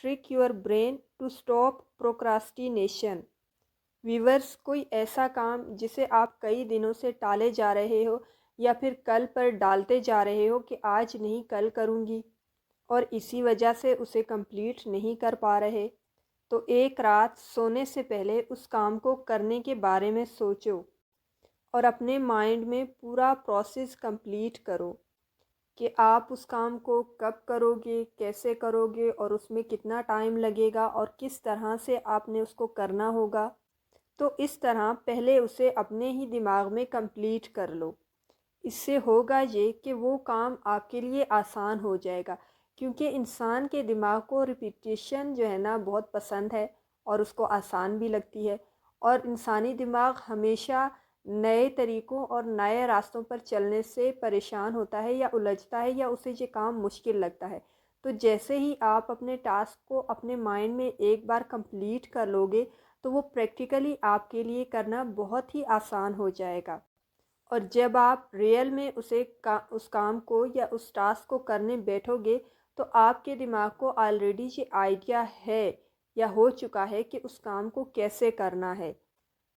Trick your brain to stop procrastination. Viewers, कोई ऐसा काम जिसे आप कई दिनों से टाले जा रहे हो या फिर कल पर डालते जा रहे हो कि आज नहीं कल करूँगी, और इसी वजह से उसे कंप्लीट नहीं कर पा रहे, तो एक रात सोने से पहले उस काम को करने के बारे में सोचो और अपने माइंड में पूरा प्रोसेस कंप्लीट करो कि आप उस काम को कब करोगे, कैसे करोगे और उसमें कितना टाइम लगेगा और किस तरह से आपने उसको करना होगा। तो इस तरह पहले उसे अपने ही दिमाग में कंप्लीट कर लो। इससे होगा ये कि वो काम आपके लिए आसान हो जाएगा, क्योंकि इंसान के दिमाग को रिपीटिशन जो है ना बहुत पसंद है और उसको आसान भी लगती है। और इंसानी दिमाग हमेशा नए तरीक़ों और नए रास्तों पर चलने से परेशान होता है या उलझता है या उसे ये काम मुश्किल लगता है। तो जैसे ही आप अपने टास्क को अपने माइंड में एक बार कंप्लीट कर लोगे, तो वो प्रैक्टिकली आपके लिए करना बहुत ही आसान हो जाएगा। और जब आप रियल में उस काम को या उस टास्क को करने बैठोगे, तो आपके दिमाग को ऑलरेडी ये आइडिया है या हो चुका है कि उस काम को कैसे करना है।